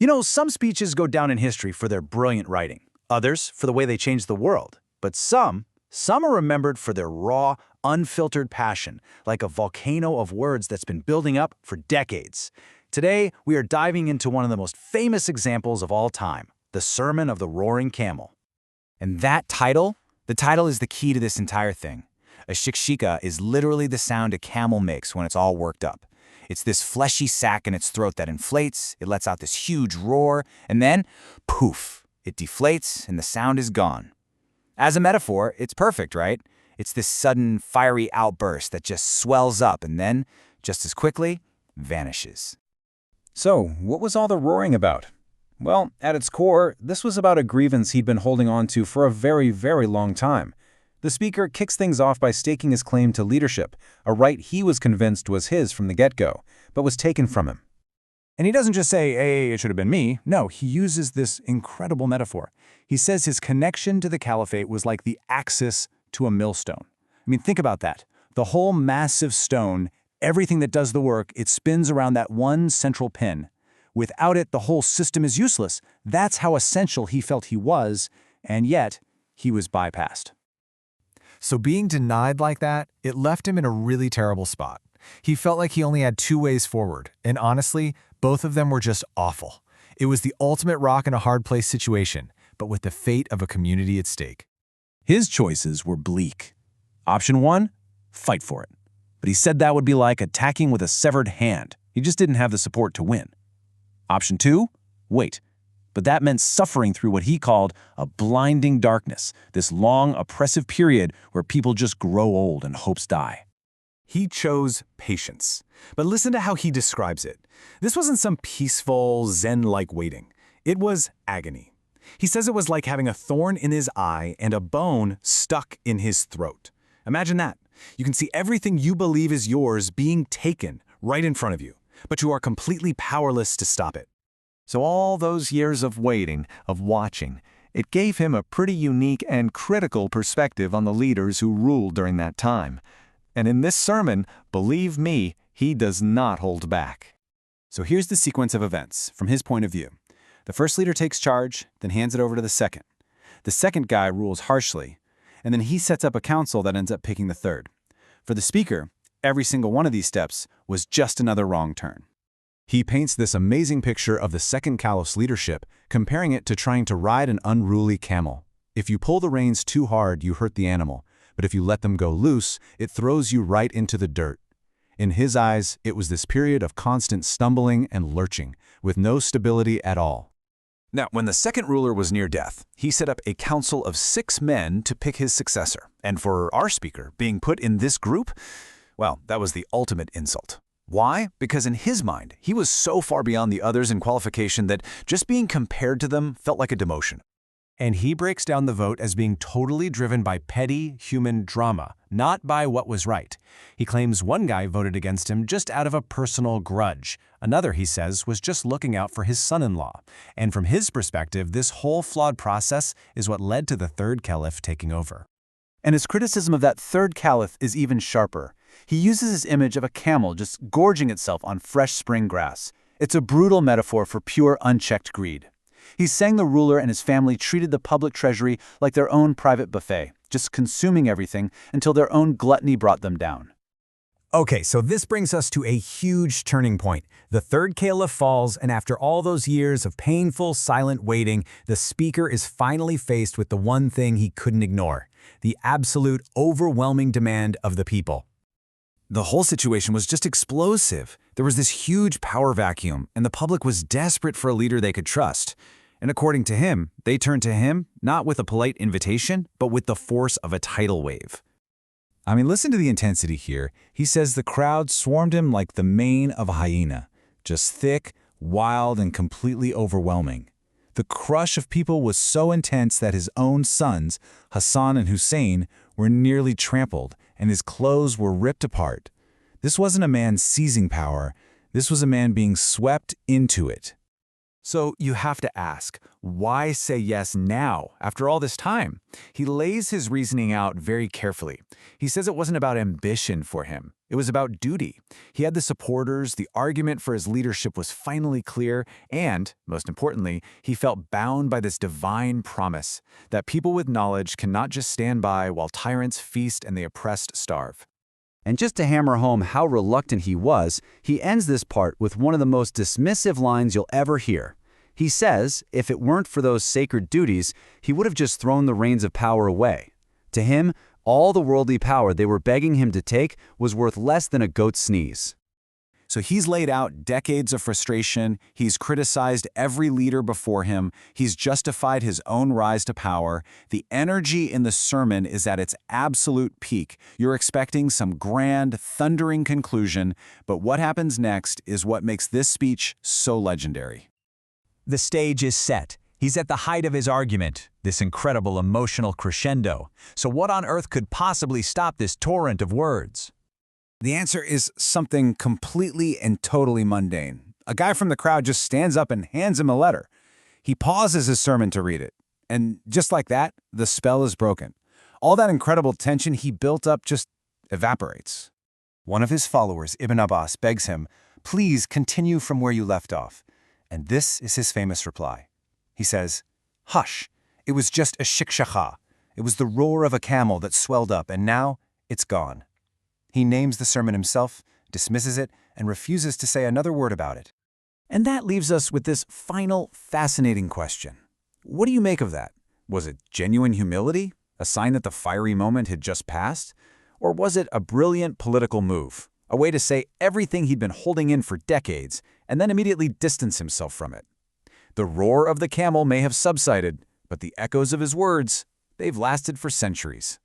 You know, some speeches go down in history for their brilliant writing, others for the way they changed the world. But some are remembered for their raw, unfiltered passion, like a volcano of words that's been building up for decades. Today, we are diving into one of the most famous examples of all time, the Sermon of the Roaring Camel. And that title? The title is the key to this entire thing. A shikshika is literally the sound a camel makes when it's all worked up. It's this fleshy sac in its throat that inflates, it lets out this huge roar, and then, poof, it deflates and the sound is gone. As a metaphor, it's perfect, right? It's this sudden, fiery outburst that just swells up and then, just as quickly, vanishes. So, what was all the roaring about? Well, at its core, this was about a grievance he'd been holding on to for a very, very long time. The speaker kicks things off by staking his claim to leadership, a right he was convinced was his from the get-go, but was taken from him. And he doesn't just say, hey, it should have been me. No, he uses this incredible metaphor. He says his connection to the caliphate was like the axis to a millstone. I mean, think about that. The whole massive stone, everything that does the work, it spins around that one central pin. Without it, the whole system is useless. That's how essential he felt he was, and yet he was bypassed. So being denied like that, it left him in a really terrible spot. He felt like he only had two ways forward, and honestly, both of them were just awful. It was the ultimate rock in a hard place situation, but with the fate of a community at stake. His choices were bleak. Option 1, fight for it. But he said that would be like attacking with a severed hand. He just didn't have the support to win. Option 2, wait. But that meant suffering through what he called a blinding darkness, this long, oppressive period where people just grow old and hopes die. He chose patience. But listen to how he describes it. This wasn't some peaceful, Zen-like waiting. It was agony. He says it was like having a thorn in his eye and a bone stuck in his throat. Imagine that. You can see everything you believe is yours being taken right in front of you, but you are completely powerless to stop it. So all those years of waiting, of watching, it gave him a pretty unique and critical perspective on the leaders who ruled during that time. And in this sermon, believe me, he does not hold back. So here's the sequence of events from his point of view. The first leader takes charge, then hands it over to the second. The second guy rules harshly, and then he sets up a council that ends up picking the third. For the speaker, every single one of these steps was just another wrong turn. He paints this amazing picture of the second caliph's leadership, comparing it to trying to ride an unruly camel. If you pull the reins too hard, you hurt the animal, but if you let them go loose, it throws you right into the dirt. In his eyes, it was this period of constant stumbling and lurching, with no stability at all. Now, when the second ruler was near death, he set up a council of 6 men to pick his successor. And for our speaker, being put in this group, well, that was the ultimate insult. Why? Because in his mind, he was so far beyond the others in qualification that just being compared to them felt like a demotion. And he breaks down the vote as being totally driven by petty human drama, not by what was right. He claims one guy voted against him just out of a personal grudge. Another, he says, was just looking out for his son-in-law. And from his perspective, this whole flawed process is what led to the third caliph taking over. And his criticism of that third caliph is even sharper. He uses his image of a camel just gorging itself on fresh spring grass. It's a brutal metaphor for pure, unchecked greed. He's saying the ruler and his family treated the public treasury like their own private buffet, just consuming everything until their own gluttony brought them down. Okay, so this brings us to a huge turning point. The third caliph falls, and after all those years of painful, silent waiting, the speaker is finally faced with the one thing he couldn't ignore: the absolute, overwhelming demand of the people. The whole situation was just explosive. There was this huge power vacuum, and the public was desperate for a leader they could trust. And according to him, they turned to him not with a polite invitation, but with the force of a tidal wave. I mean, listen to the intensity here. He says the crowd swarmed him like the mane of a hyena, just thick, wild, and completely overwhelming. The crush of people was so intense that his own sons, Hassan and Hussein, were nearly trampled, and his clothes were ripped apart. This wasn't a man seizing power. This was a man being swept into it. So you have to ask, why say yes now, after all this time? He lays his reasoning out very carefully. He says it wasn't about ambition for him. It was about duty. He had the supporters, the argument for his leadership was finally clear, and, most importantly, he felt bound by this divine promise that people with knowledge cannot just stand by while tyrants feast and the oppressed starve. And just to hammer home how reluctant he was, he ends this part with one of the most dismissive lines you'll ever hear. He says, if it weren't for those sacred duties, he would have just thrown the reins of power away. To him, all the worldly power they were begging him to take was worth less than a goat's sneeze. So he's laid out decades of frustration, he's criticized every leader before him, he's justified his own rise to power. The energy in the sermon is at its absolute peak. You're expecting some grand, thundering conclusion, but what happens next is what makes this speech so legendary. The stage is set. He's at the height of his argument, this incredible emotional crescendo. So what on earth could possibly stop this torrent of words? The answer is something completely and totally mundane. A guy from the crowd just stands up and hands him a letter. He pauses his sermon to read it. And just like that, the spell is broken. All that incredible tension he built up just evaporates. One of his followers, Ibn Abbas, begs him, "Please continue from where you left off." And this is his famous reply. He says, "Hush, it was just a shikshakha. It was the roar of a camel that swelled up, and now it's gone." He names the sermon himself, dismisses it, and refuses to say another word about it. And that leaves us with this final, fascinating question. What do you make of that? Was it genuine humility, a sign that the fiery moment had just passed? Or was it a brilliant political move, a way to say everything he'd been holding in for decades, and then immediately distance himself from it? The roar of the camel may have subsided, but the echoes of his words, they've lasted for centuries.